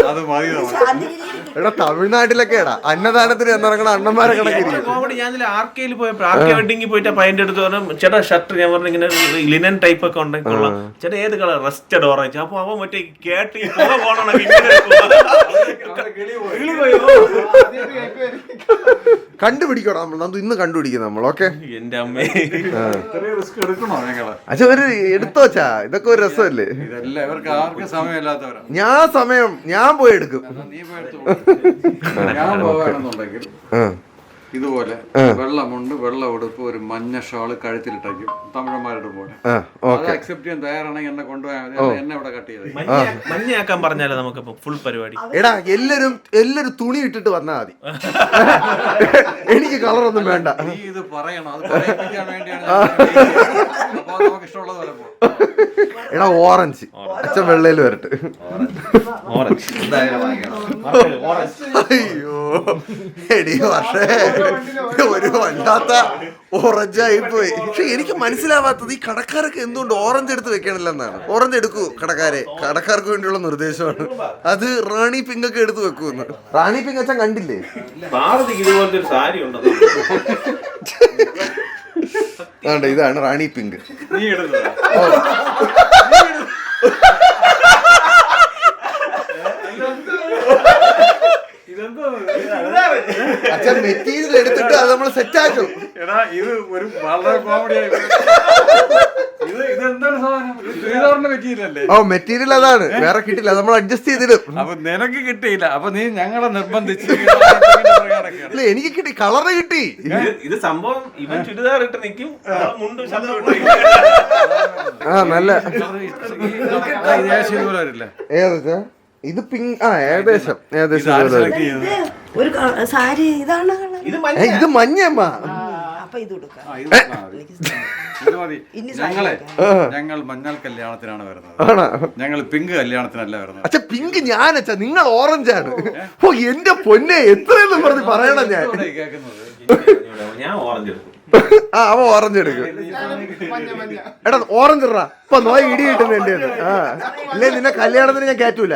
S2: അത് മതി നമുക്ക്.
S1: എടാ തമിഴ്നാട്ടിലൊക്കെ എടാ അന്നദാനത്തിന് എന്നിറങ്ങണ അണ്ണന്മാരെ കണക്കിരിക്കും.
S4: കോമഡി ഞാൻ ആർക്കേയിൽ പോയപ്പോൾ ആർക്കെ വെഡിങ്ങിൽ പോയിട്ട് പയ്യന്റെ അടുത്ത് പറഞ്ഞു ചേട്ടാ ഷർട്ട് ഞാൻ പറഞ്ഞു ഇങ്ങനെ ലിനൻ ടൈപ്പ് ഒക്കെ ഉണ്ടെങ്കിൽ ചേട്ടാ ഏത് കളർ റസ്റ്റഡ് ഓറഞ്ച്. അപ്പൊ അവൻ മറ്റേ കേട്ട്
S1: കണ്ടുപിടിക്കണം നമ്മൾ നന്ദു ഇന്ന് കണ്ടുപിടിക്കും നമ്മൾ. ഓക്കെ
S4: എന്റെ അമ്മേ
S2: റിസ്ക് എടുക്കണോ ഞങ്ങള്?
S1: അച്ഛാ ഒരു എടുത്തോച്ചാ ഇതൊക്കെ ഒരു രസമല്ലേ?
S2: ഇതല്ല ഇവർക്ക് ആർക്കും സമയമില്ലാത്തവരാണ്.
S1: ഞാൻ പോയി എടുക്കും.
S2: നീ പോയെടുത്തു. ഞാൻ പോവാണെന്നുണ്ടെങ്കിൽ ഇതുപോലെ വെള്ളമുണ്ട്, വെള്ളം ഉടുപ്പ്, ഒരു മഞ്ഞ ഷാള് കഴുത്തിലിട്ടേക്കും തമിഴന്മാരുടെ പോലെ. അത് അക്സെപ്റ്റ് ചെയ്യാൻ തയ്യാറാണെങ്കിൽ എന്നെ കൊണ്ടുപോയാൽ മതി. എന്നെ ഇവിടെ കട്ട് ചെയ്ത്
S4: മഞ്ഞയാക്കാൻ പറഞ്ഞാലോ നമുക്ക് ഫുൾ പരിപാടി.
S1: എടാ എല്ലാരും തുണി ഇട്ടിട്ട് വന്നാ മതി. എനിക്ക് കളറൊന്നും വേണ്ട.
S2: നീ ഇത് പറയണം, അത് പറയിപ്പിക്കാൻ വേണ്ടിയാണ്. അപ്പൊ നമുക്ക് ഇഷ്ടമുള്ളത് പോലെ പോകും.
S1: എടാ ഓറഞ്ച് അച്ഛൻ വെള്ളയിൽ വരട്ടെ.
S4: ഓറഞ്ച്
S1: അയ്യോ എടി പക്ഷേ ഒരു വല്ലാത്ത ഓറഞ്ചായി പോയി. പക്ഷെ എനിക്ക് മനസ്സിലാവാത്തത് ഈ കടക്കാരൊക്കെ എന്തുകൊണ്ട് ഓറഞ്ച് എടുത്ത് വെക്കണില്ലെന്നാണ്. ഓറഞ്ച് എടുക്കൂ കടക്കാർക്ക് വേണ്ടിയുള്ള നിർദ്ദേശമാണ്. അത് റാണി പിങ്ക് ഒക്കെ എടുത്ത് വെക്കൂന്ന്. റാണി പിങ്ക് അച്ഛൻ കണ്ടില്ലേ?
S4: ഇതുപോലത്തെ ഒരു സാരി ഉണ്ടോ?
S1: ഇതാണ് റാണി പിങ്ക്.
S2: നീ എടുക്കുക.
S1: അച്ഛൻ മെറ്റീരിയൽ എടുത്തിട്ട് അത് നമ്മൾ സെറ്റ് ആക്കും.
S2: എടാ ഇത് ഒരു വളരെ കോമഡിയായി. ഇതെന്താണ് സാധനം? ശ്രീധറിന്റെ മെറ്റീരിയലല്ലേ?
S1: മെറ്റീരിയൽ അതാണ്, വേറെ കിട്ടില്ല, നമ്മൾ അഡ്ജസ്റ്റ് ചെയ്തിടും.
S2: അപ്പൊ നിനക്ക് കിട്ടിയില്ല, അപ്പൊ നീ ഞങ്ങളെ നിർബന്ധിച്ച്.
S1: ഇല്ല എനിക്ക് കിട്ടി, കളറ് കിട്ടി.
S4: ഇത് സംഭവം ഇവൻ ചുരിദാർ ഇട്ട് നിൽക്കും, മുണ്ട്
S1: നല്ല
S2: ഏതാ
S1: ഇത് പിങ്ക്. ഏകദേശം
S6: ഒരു സാരി ഇതാണ്.
S1: ഇത് മഞ്ഞമ്മ.
S6: അപ്പൊ ഇത് കൊടുക്കാം.
S2: ഇത് മതി. ഞങ്ങൾ മഞ്ഞൾ കല്യാണത്തിനാണ് വരുന്നത്. ഞങ്ങൾ പിങ്ക് കല്യാണത്തിനല്ല വരുന്നത്.
S1: അച്ഛാ പിങ്ക് ഞാനച്ഛാ, നിങ്ങൾ ഓറഞ്ചാണ്. ഓ എന്റെ പൊന്നെ എത്രയെന്നും പറഞ്ഞ് പറയണം ഞാൻ.
S4: ഞാൻ ഓറഞ്ച് എടുക്കും.
S1: അവ ഓറഞ്ച് എടുക്കും. എടാ ഓറഞ്ച് ഇടാ ഇപ്പൊ നോയ ഇടി കിട്ടുന്ന എന്റെ ഇല്ലേ നിന്നെ കല്യാണത്തിന് ഞാൻ കയറ്റൂല.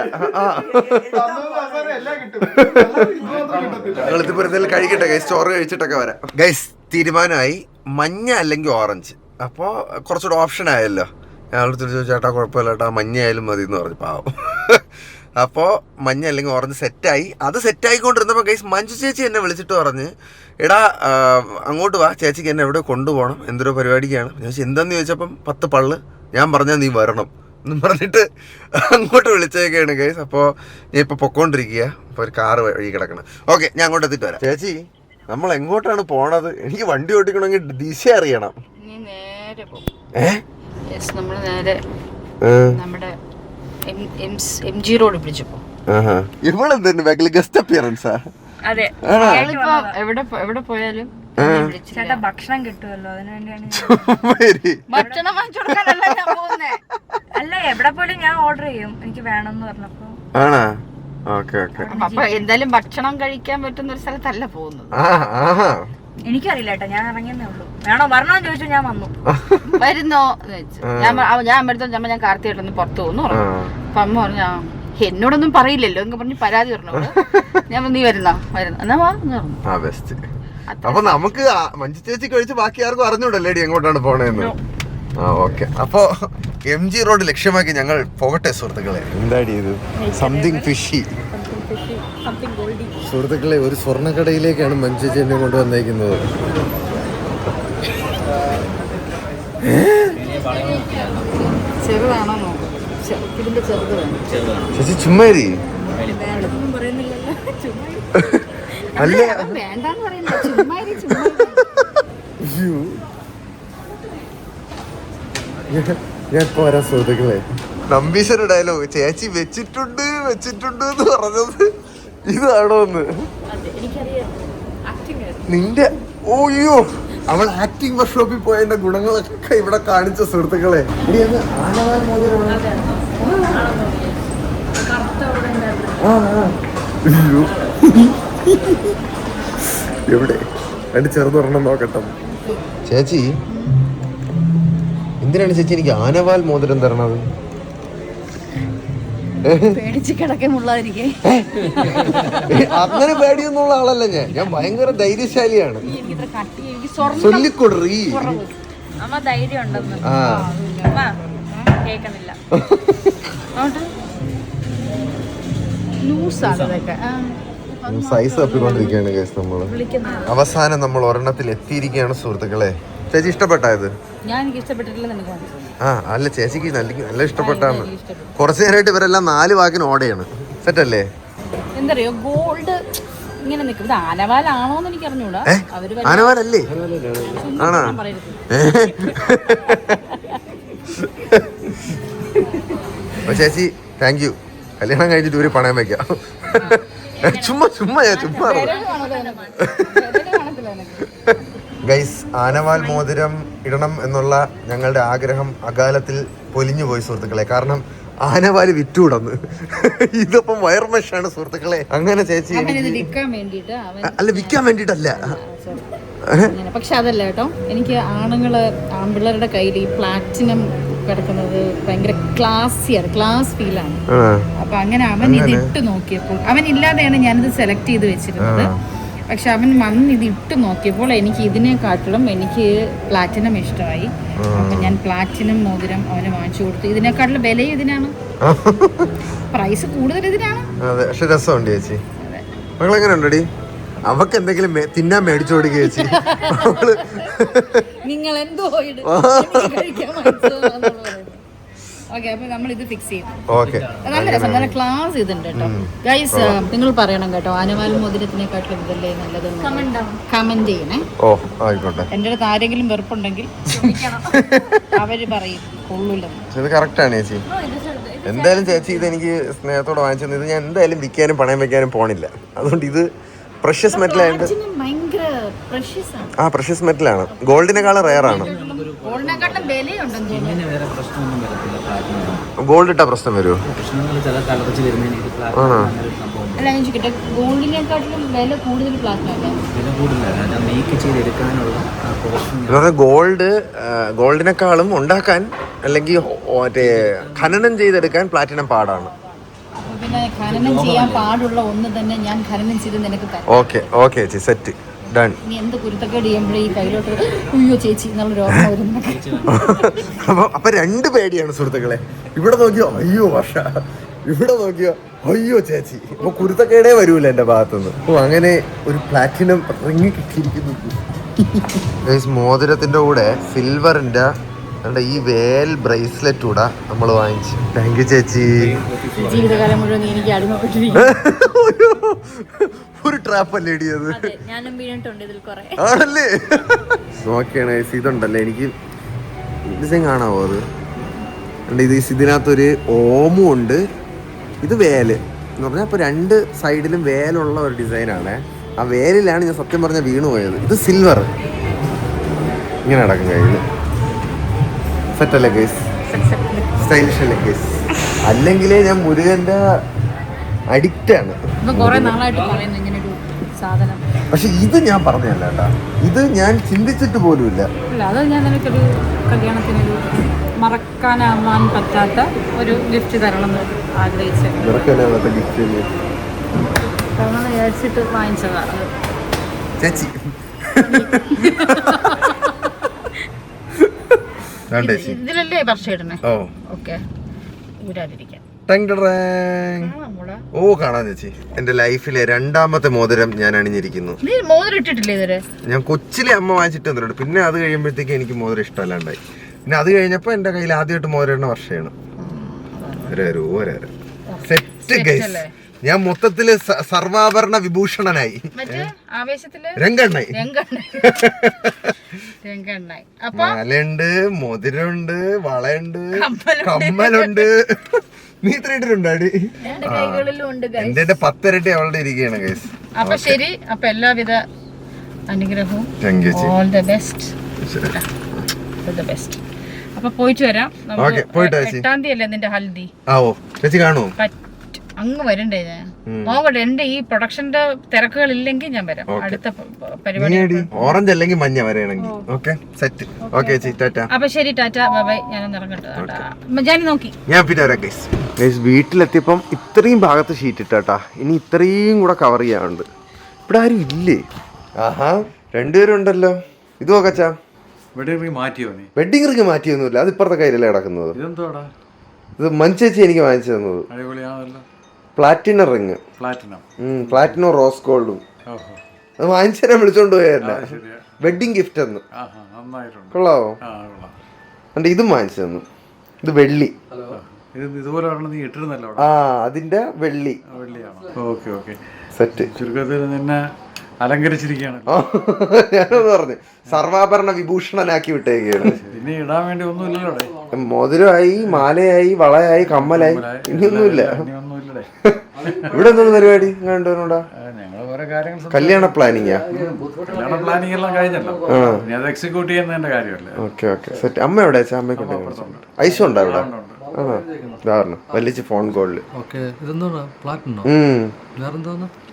S1: ഞങ്ങളിപ്പോ എന്തെങ്കിലും കഴിക്കട്ടെ ഗൈസ്, ചോറ് കഴിച്ചിട്ടൊക്കെ വരാം. ഗൈസ് തീരുമാനമായി, മഞ്ഞ അല്ലെങ്കിൽ ഓറഞ്ച്. അപ്പോ കുറച്ചുകൂടെ ഓപ്ഷൻ ആയല്ലോ. ഞങ്ങൾ തിരിച്ചു ചേട്ടാ കുഴപ്പമില്ല ചേട്ടാ മഞ്ഞ ആയാലും മതി എന്ന് പറഞ്ഞു പാവം. അപ്പോൾ മഞ്ഞ അല്ലെങ്കിൽ ഓറഞ്ച് സെറ്റായി. അത് സെറ്റായിക്കൊണ്ടിരുന്നപ്പോൾ ഗൈസ് മഞ്ജു ചേച്ചി എന്നെ വിളിച്ചിട്ട് പറഞ്ഞ് എടാ അങ്ങോട്ട് വാ ചേച്ചിക്ക് എന്നെ എവിടെ കൊണ്ടുപോകണം, എന്തൊരു പരിപാടിക്കാണ്. ഞാൻ ചോദിച്ചു എന്താന്ന് ചോദിച്ചപ്പം 10 പള്ള്, ഞാൻ പറഞ്ഞാൽ നീ വരണം എന്നും പറഞ്ഞിട്ട് അങ്ങോട്ട് വിളിച്ചേക്കാണ് ഗൈസ്. അപ്പോൾ ഞാൻ ഇപ്പോൾ പൊക്കോണ്ടിരിക്കുക. അപ്പോൾ ഒരു കാറ് വഴി കിടക്കണം. ഓക്കെ ഞാൻ അങ്ങോട്ട് എത്തിയിട്ട് വരാം. ചേച്ചി നമ്മൾ എങ്ങോട്ടാണ് പോണത്? എനിക്ക് വണ്ടി ഓടിക്കണമെങ്കിൽ ദിശ അറിയണം. ഇവളെന്താ ബാക്കിൽ ഗസ്റ്റ് അപ്പിയറൻസാ?
S7: അതെ, എവിടെ പോയാലും ചേട്ടാ ഭക്ഷണം കിട്ടുമല്ലോ, അതിനു വേണ്ടിയാണ്. ഭക്ഷണം വാങ്ങിച്ചു കൊടുക്കാനല്ല ഞാൻ പോകുന്നേ. അല്ല എവിടെ പോലും ഞാൻ ഓർഡർ ചെയ്യും, എനിക്ക് വേണമെന്ന് പറഞ്ഞപ്പോ.
S1: ആണോ? Okay okay.
S7: അപ്പൊ എന്തായാലും ഭക്ഷണം കഴിക്കാൻ പറ്റുന്ന ഒരു സ്ഥലത്തല്ല പോകുന്നത്. എനിക്കറിയില്ല കേട്ടോ, ഞാൻ ഇറങ്ങിയെന്നേ ഉള്ളൂ. വേണോ വരണോന്ന് ചോദിച്ചു, ഞാൻ വന്നു. വരുന്നോ എന്ന് ചോദിച്ചു. ഞാൻ എടുത്തോ ഞാൻ കാർത്തിയായിട്ടൊന്ന് പുറത്തു പോകുന്നു പറഞ്ഞു. അപ്പൊ അമ്മ പറഞ്ഞു എന്നോടൊന്നും പറയില്ലല്ലോ എന്ന് പറഞ്ഞ് പരാതി പറഞ്ഞോളൂ. ഞാൻ നീ വരുന്നോ എന്നാ വാ എന്ന് പറഞ്ഞു.
S1: അപ്പൊ നമുക്ക് മഞ്ജു ചേച്ചി കഴിച്ച് ബാക്കി ആർക്കും അറിഞ്ഞൂടല്ലേ എങ്ങോട്ടാണ് പോണേന്ന്. ഓക്കെ. അപ്പോ MG റോഡ് ലക്ഷ്യമാക്കി ഞങ്ങൾ പോകട്ടെ സുഹൃത്തുക്കളെ. എന്താടി ഇത്? Something fishy. സുഹൃത്തുക്കളെ ഒരു സ്വർണ്ണക്കടയിലേക്കാണ് മഞ്ജു ചേച്ചി എന്നെ കൊണ്ടുവന്നേക്കുന്നത്. ചേച്ചി ചുമ്മാരി അല്ല ഞാൻ പോരാ സുഹൃത്തുക്കളെ. നമ്പീശന്റെ ഡയലോഗ് ചേച്ചി വെച്ചിട്ടുണ്ട് എന്ന് പറഞ്ഞത് ഇതാണോ എന്ന് നിന്റെ. ഓയ്യോ അവൾ ആക്ടിംഗ് വർക്ക്ഷോപ്പിൽ പോയതിന്റെ ഗുണങ്ങളൊക്കെ ഇവിടെ കാണിച്ച സുഹൃത്തുക്കളെ. എവിടെ രണ്ട് ചെറുതൊരെണ്ണം നോക്കട്ടെ. ചേച്ചി എന്തിനാണ് ചേച്ചി എനിക്ക് ആനവാൽ മോതിരം തരണത്?
S7: പേടിച്ച് കിടക്കമുള്ളായിരിക്കേ.
S1: അങ്ങനെ പേടിയൊന്നുള്ള ആളല്ല ഞാൻ ഭയങ്കര ധൈര്യശാലിയാണ്.
S7: എനിക്കിത്ര കട്ടി, എനിക്ക് സ്വർണ്ണം
S1: ചൊല്ലിക്കൊടുറി.
S7: അമ്മ ധൈര്യം ഉണ്ടെന്ന്. അമ്മ കേൾക്കുന്നില്ല. ലൂസാണ് ഇതൊക്കെ.
S1: സൈസ് തപ്പിക്കൊണ്ടിരിക്കുകയാണ് കേസ് നമ്മള്. അവസാനം നമ്മൾ ഒരെണ്ണത്തിൽ എത്തിയിരിക്കുകയാണ് സുഹൃത്തുക്കളെ. ചേച്ചി ഇഷ്ടപ്പെട്ടായത്?
S7: ഞാൻ എനിക്ക് ഇഷ്ടപ്പെട്ടിട്ടില്ല നിനക്ക് മനസ്സിലായി.
S1: അല്ല ചേച്ചിക്ക് നല്ല ഇഷ്ടപ്പെട്ടാണ്. കുറച്ചു നേരമായിട്ട് ഇവരെല്ലാം 4 വാക്കിന് ഓടെയാണ്. സെറ്റല്ലേ?
S7: എന്തറിയോ, ഗോൾഡ് ഇങ്ങനെ നിൽക്കും. ഇത് ആനവാലാണോന്ന് എനിക്ക് അറിഞ്ഞൂടാ. അവര്
S1: ആനവാലല്ലേ? ആണോ? ചേച്ചി താങ്ക് യു. കല്യാണം കഴിഞ്ഞിട്ട് ഒരു പണയം വെക്കാം. ചുമ്മാ ഗൈസ്, ആനവാൽ മോതിരം ഇടണം എന്നുള്ള ഞങ്ങളുടെ ആഗ്രഹം അകാലത്തിൽ പൊലിഞ്ഞു പോയി സുഹൃത്തുക്കളെ. കാരണം ആനവാല് വിറ്റുകൂടന്ന്. ഇതിപ്പം വയർമെഷാണ് സുഹൃത്തുക്കളെ. അങ്ങനെ ചേച്ചി അല്ല, വിൽക്കാൻ വേണ്ടിട്ടല്ല.
S7: പക്ഷെ അതല്ല കേട്ടോ, എനിക്ക് ആൺപിള്ളേരുടെ കയ്യിൽ ഈ പ്ലാറ്റിനം കിടക്കുന്നത് ഭയങ്കര ക്ലാസ് ഫീലാണ്. അപ്പൊ അങ്ങനെ അവൻ ഇത് ഇട്ട് നോക്കിയപ്പോൾ, അവൻ ഇല്ലാതെയാണ് ഞാനിത് സെലക്ട് ചെയ്ത് വെച്ചിരുന്നത്. പക്ഷെ അവൻ വന്ന് ഇത് ഇട്ട് നോക്കിയപ്പോൾ എനിക്ക് ഇതിനെക്കാട്ടിലും എനിക്ക് പ്ലാറ്റിനം ഇഷ്ടമായി. അപ്പൊ ഞാൻ പ്ലാറ്റിനം മോതിരം അവന് വാങ്ങിച്ചു കൊടുത്തു. ഇതിനെക്കാട്ടിലും വിലയും ഇതിനാണ്, പ്രൈസ് കൂടുതൽ ഇതിനാണ്.
S1: രസമുണ്ട് ചേച്ചി. മകളെങ്ങനെയുണ്ടടി? അവക്ക് എന്തെങ്കിലും തിന്നാൻ മേടിച്ചു കൊടുക്കുക ചേച്ചി.
S7: നിങ്ങൾ എന്തോ അപ്പൊ നമ്മൾ ഇത് ഫിക്സ് ചെയ്യും. നല്ല രസം, നല്ല ക്ലാസ് ഇതുണ്ട് കേട്ടോ ഗൈസ്. നിങ്ങൾ പറയണം കേട്ടോ, ആനവാൽ മോതിരത്തിനെക്കാട്ടിലും ഇതല്ലേ നല്ലതെന്ന് കമന്റ് ചെയ്യണേ. എന്റെ അടുത്ത് ആരെങ്കിലും വെറുപ്പുണ്ടെങ്കിൽ അവര് പറയും കൊള്ളൂല്ലെന്ന്.
S1: ഇത് കറക്റ്റാണ് ചേച്ചി. എന്തായാലും ചേച്ചി ഇത് എനിക്ക് സ്നേഹത്തോടെ വാങ്ങിച്ചത്. ഇത് ഞാൻ എന്തായാലും വിൽക്കാനും പണയം വെക്കാനും പോണില്ല. അതുകൊണ്ട് ഇത് പ്രഷ്യസ് മെറ്റൽ ആയിട്ട് പ്രഷ്യസ് മെറ്റലാണ്. ഗോൾഡിനെക്കാളും റെയർ ആണ്. ഗോൾഡ് ഇട്ടാ പ്രശ്നം വരുമോ? ഗോൾഡിനെക്കാളും ഉണ്ടാക്കാൻ അല്ലെങ്കിൽ മറ്റേ ഖനനം ചെയ്തെടുക്കാൻ പ്ലാറ്റിനം പാടാണ്. ഓക്കെ ചേച്ചി, സെറ്റ് ഡൺ. അപ്പൊ 2 പേടിയാണ് സുഹൃത്തുക്കളെ. ഇവിടെ നോക്കിയോ അയ്യോ വർഷ, ഇവിടെ നോക്കിയോ അയ്യോ ചേച്ചി. അപ്പൊ കുരുത്തക്കേടേ വരൂല എന്റെ ഭാഗത്തുനിന്ന്. അപ്പൊ അങ്ങനെ ഒരു പ്ലാറ്റിനം റിങ് കിട്ടിയിരിക്കുന്നു. മോതിരത്തിന്റെ കൂടെ സിൽവറിന്റെ ഈ വേൽ ബ്രേസ്ലെറ്റ് കൂടെ നമ്മൾ വാങ്ങിച്ചു. താങ്ക് യു ചേച്ചി.
S7: ജീവിതകാലം മുഴുവൻ എനിക്ക്
S1: ഒരു ട്രാപ്പല്ലേ ഇടിയത്? ആണല്ലേ? നോക്കിയാണ് ഇതുണ്ടല്ലേ, എനിക്ക് ഡിസൈൻ കാണാവോ? അത് ഇതിനകത്തൊരു ഓമും ഉണ്ട്. ഇത് വേല് എന്ന് പറഞ്ഞാൽ ഇപ്പൊ 2 സൈഡിലും വേലുള്ള ഒരു ഡിസൈനാണ്. ആ വേലിലാണ് ഞാൻ സത്യം പറഞ്ഞ വീണു പോയത്. ഇത് സിൽവർ ഇങ്ങനെ അടക്കം കഴിഞ്ഞു. സെറ്റല്ലേ ഗൈസ്? സ്റ്റൈലിഷ് അല്ലേ ഗൈസ്? അല്ലെങ്കിലേ ഞാൻ മുരുകന്റെ അഡിക്റ്റ് ആണ്. പക്ഷെ ഇത് ഞാൻ പറഞ്ഞല്ല കേട്ടാ, ഇത് ഞാൻ ചിന്തിച്ചിട്ട് പോലുമില്ല.
S7: അത് ഞാൻ എനിക്കൊരു കല്യാണത്തിനൊരു മറക്കാനാവാൻ പറ്റാത്ത ഒരു ഗിഫ്റ്റ് തരണം എന്ന് ആഗ്രഹിച്ചത്. വിചാരിച്ചിട്ട് വാങ്ങിച്ചതാണ്
S1: ചേച്ചി.
S7: ഇതിലല്ലേ പക്ഷേ ഇടണേ? ഓക്കെ, ഊരാതിരിക്കാം.
S1: ഓ കാണാൻ ചേച്ചി, എന്റെ ലൈഫിലെ 2ാമത്തെ മോതിരം ഞാൻ അണിഞ്ഞിരിക്കുന്നു.
S7: മോതിരം ഇട്ടിട്ടില്ലേ ഇതുവരെ?
S1: ഞാൻ കൊച്ചിലെ അമ്മ വാങ്ങിച്ചിട്ട് തന്നിട്ടുണ്ട്. പിന്നെ അത് കഴിയുമ്പോഴത്തേക്ക് എനിക്ക് മോതിരം ഇഷ്ടമല്ലാണ്ടായി. പിന്നെ അത് കഴിഞ്ഞപ്പോ എന്റെ കയ്യിൽ ആദ്യമായിട്ട് മോതിരം ഇടുന്ന വർഷമാണ്. Set guys. ഞാൻ മൊത്തത്തില് സർവാഭരണ വിഭൂഷണനായി. രംഗണ്ണായി. മാലയുണ്ട്, മോതിരമുണ്ട്, വളയുണ്ട്, കമ്മലുണ്ട്. നീ ഇത്ര ഇട്ടിട്ടുണ്ടാടി? എന്റെ 10 ഇരട്ടി അവളുടെ ഇരിക്കുകയാണ് ഗൈസ്.
S7: അപ്പൊ ശരി, അപ്പൊ എല്ലാവിധ അനുഗ്രഹവും. All the best. അപ്പൊ പോയിട്ട് വരാം. 8ാം തീയതി അല്ലേ നിന്റെ ഹൽദി?
S1: ചേച്ചി കാണുമോ?
S7: അങ്ങ് വരണ്ടേ ഞാൻ നോക്കട്ടെ. എന്റെ ഈ പ്രൊഡക്ഷന്റെ തിരക്കുകൾ ഇല്ലെങ്കിൽ ഞാൻ വരാം അടുത്ത പരിപാടി.
S1: ഓറഞ്ച് അല്ലെങ്കിൽ മഞ്ഞ വരെയാണെങ്കിൽ ഓക്കെ സെറ്റ്. ഓക്കെ ചേച്ചി ടാറ്റ.
S7: അപ്പൊ ശരി, ടാറ്റ, ബൈ. ഞാനൊന്ന് ഇറങ്ങട്ടെ. ഞാൻ നോക്കി
S1: ഞാൻ പിന്നെ വരാം ഗൈസ്. ഗൈസ് വീട്ടിലെത്തിയപ്പം ഇത്രയും ഭാഗത്ത് ഷീറ്റ് ഇട്ടാ, ഇനി ഇത്രയും കൂടെ കവർ ചെയ്യാനുണ്ട്. ഇവിടെ ആരും ഇല്ലേ? ആഹാ, രണ്ടുപേരും ഉണ്ടല്ലോ. ഇത് നോക്കച്ചാ,
S2: മാറ്റിയോ നീ?
S1: വെഡിങ് റിങ് മാറ്റിയൊന്നുമില്ല, അത് ഇപ്പുറത്തെ കയ്യിലല്ലേ കിടക്കുന്നത്.
S2: ഇതെന്തോടാ?
S1: ഇത് മഞ്ചേച്ചി എനിക്ക് വാങ്ങിച്ചു തന്നത്.
S2: അടിപൊളിയാണല്ലോ.
S1: പ്ലാറ്റിനം റിങ്, പ്ലാറ്റിനം റോസ് ഗോൾഡും. അത് വാങ്ങിച്ചു തരാൻ വിളിച്ചോണ്ട് പോയായിരുന്നു, വെഡിങ് ഗിഫ്റ്റ് എന്ന്. കൊള്ളാവോ? എന്നിട്ട് ഇതും വാങ്ങിച്ചു തന്നു. ഇത് വെള്ളി.
S2: ഇതുപോലെ നീ ഇട്ടിരുന്നല്ലോ.
S1: ആ, അതിന്റെ വെള്ളി സെറ്റ്.
S2: ചുരുക്കത്തിൽ നിന്നെ അലങ്കരിച്ചിരിക്കുകയാണ്.
S1: ഞാനത് പറഞ്ഞു, സർവാഭരണ വിഭൂഷണനാക്കി വിട്ടേക്കാണ്.
S2: പിന്നെ ഇടാൻ വേണ്ടി ഒന്നുമില്ലല്ലോ.
S1: മോതിരമായി, മാലയായി, വളയായി, കമ്മലായി, ഇനിയൊന്നുമില്ല. ഇവിടെ എന്താണ് പരിപാടി? കണ്ടോടാ, കല്യാണ പ്ലാനിങ്ങാ?
S2: കല്യാണ പ്ലാനിങ് എല്ലാം കഴിഞ്ഞല്ലോ, അത് എക്സിക്യൂട്ട് ചെയ്യുന്നതിന്റെ കാര്യമല്ലേ.
S1: Okay okay set. അമ്മ എവിടെ? അമ്മയെ കൊണ്ട് ഐശോ ഉണ്ടോ ഇവിടെ? ആണോ? വലിയ ഫോൺ കോളില്.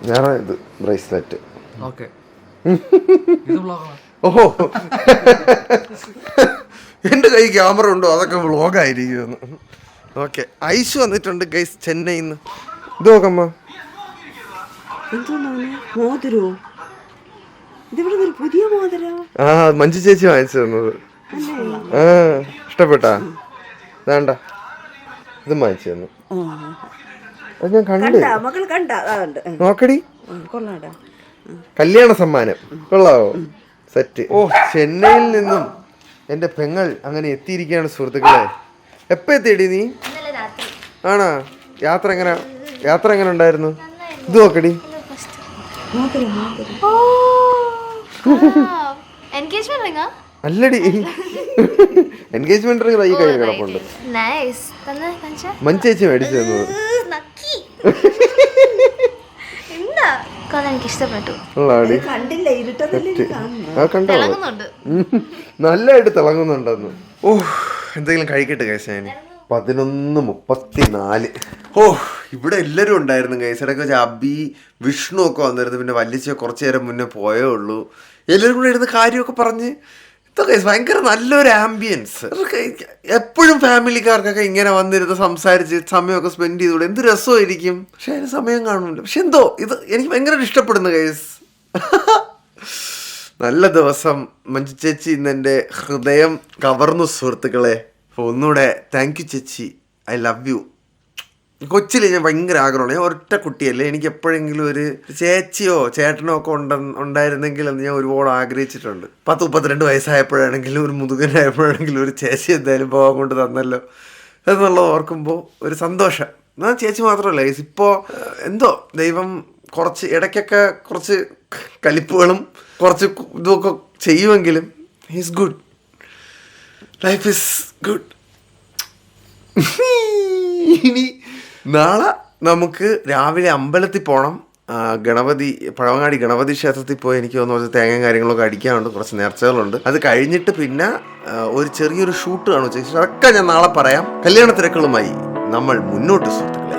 S1: വേറെ ഇത് ബ്രേസ്ലെറ്റ്. ഓഹോ, എന്റെ കൈ ക്യാമറ ഉണ്ടോ? അതൊക്കെ വ്ളോഗായിരിക്കുമെന്ന്. ഓക്കെ, ഐശു വന്നിട്ടുണ്ട് ഗൈസ്, ചെന്നൈന്ന്. ഇത് നോക്കമ്മ,
S6: മോതിരോ? ഇതിവിടെ പുതിയ മോതിരോ?
S1: ആ, മഞ്ജു ചേച്ചി വാങ്ങിച്ചു തന്നത്. ആ, ഇഷ്ടപ്പെട്ടാ? വേണ്ട, ഇത് വാങ്ങിച്ചു തന്നു. അത് ഞാൻ കണ്ടു. നോക്കടി, കല്യാണ സമ്മാനം. കൊള്ളാവോ? സെറ്റ്. ഓ, ചെന്നൈയിൽ നിന്നും എന്റെ പെങ്ങൾ അങ്ങനെ എത്തിയിരിക്കുകയാണ് സുഹൃത്തുക്കളെ. എപ്പോ എത്തിയടി നീ? ആണോ? യാത്ര എങ്ങനെ ഉണ്ടായിരുന്നു? ഇത് നോക്കടി. അല്ലടി, എൻഗേജ്മെന്റ് റിംഗ് ഈ കയ്യിൽ കിടപ്പുണ്ട്. മഞ്ചേച്ചി മേടിച്ചു തന്നത്. നല്ലതായിട്ട് തിളങ്ങുന്നുണ്ടെന്ന്. ഓ, എന്തെങ്കിലും കഴിക്കട്ടെ കേസ്. ഞാൻ 11:34. ഓ, ഇവിടെ എല്ലാവരും ഉണ്ടായിരുന്നു കേസ്. ഇടയ്ക്ക് വെച്ചാൽ അബി, വിഷ്ണു ഒക്കെ വന്നിരുന്നു. പിന്നെ വല്ലിച്ച കുറച്ചു നേരം മുന്നേ പോയേ ഉള്ളൂ. എല്ലാവരും കൂടെ ഇരുന്ന് കാര്യമൊക്കെ പറഞ്ഞ് ഇതൊക്കെ ഭയങ്കര നല്ലൊരു ആംബിയൻസ്. എപ്പോഴും ഫാമിലിക്കാർക്കൊക്കെ ഇങ്ങനെ വന്നിരുന്ന് സംസാരിച്ച് സമയമൊക്കെ സ്പെൻഡ് ചെയ്തുകൂടെ എന്ത് രസമായിരിക്കും. പക്ഷെ അതിന് സമയം കാണുന്നില്ല. പക്ഷെ എന്തോ ഇത് എനിക്ക് ഭയങ്കര ഇഷ്ടപ്പെടുന്നു കേസ്. നല്ല ദിവസം. മഞ്ജു ചേച്ചി ഇന്ന് എൻ്റെ ഹൃദയം കവർന്നു സുഹൃത്തുക്കളെ. അപ്പോൾ ഒന്നുകൂടെ താങ്ക് യു ചേച്ചി, ഐ ലവ് യു. കൊച്ചിൽ ഞാൻ ഭയങ്കര ആഗ്രഹമാണ്. ഞാൻ ഒറ്റ കുട്ടിയല്ലേ, എനിക്ക് എപ്പോഴെങ്കിലും ഒരു ചേച്ചിയോ ചേട്ടനോ ഒക്കെ ഉണ്ടായിരുന്നെങ്കിൽ എന്ന് ഞാൻ ഒരുപാട് ആഗ്രഹിച്ചിട്ടുണ്ട്. 32 വയസ്സായപ്പോഴാണെങ്കിലും ഒരു മുതുകനായപ്പോഴാണെങ്കിലും ഒരു ചേച്ചി എന്തായാലും പോകാൻ കൊണ്ട് തന്നല്ലോ എന്നുള്ളത് ഓർക്കുമ്പോൾ ഒരു സന്തോഷം. എന്നാൽ ചേച്ചി മാത്രമല്ല, ഇപ്പോൾ എന്തോ ദൈവം കുറച്ച് ഇടയ്ക്കൊക്കെ കുറച്ച് കലിപ്പുകളും കുറച്ച് ഇതുമൊക്കെ ചെയ്യുമെങ്കിലും is good, life is good. ഇനി നാളെ നമുക്ക് രാവിലെ അമ്പലത്തിൽ പോകണം. പഴവങ്ങാടി ഗണപതി ക്ഷേത്രത്തിൽ പോയി എനിക്ക് തോന്നുന്നു തേങ്ങയും കാര്യങ്ങളൊക്കെ അടിക്കാനുണ്ട്, കുറച്ച് നേർച്ചകളുണ്ട്. അത് കഴിഞ്ഞിട്ട് പിന്നെ ഒരു ചെറിയൊരു ഷൂട്ട് കാണും ചേച്ചി, അതൊക്കെ ഞാൻ നാളെ പറയാം. കല്യാണ തിരക്കുകളുമായി നമ്മൾ മുന്നോട്ട് സുഹൃത്തുക്കളെ.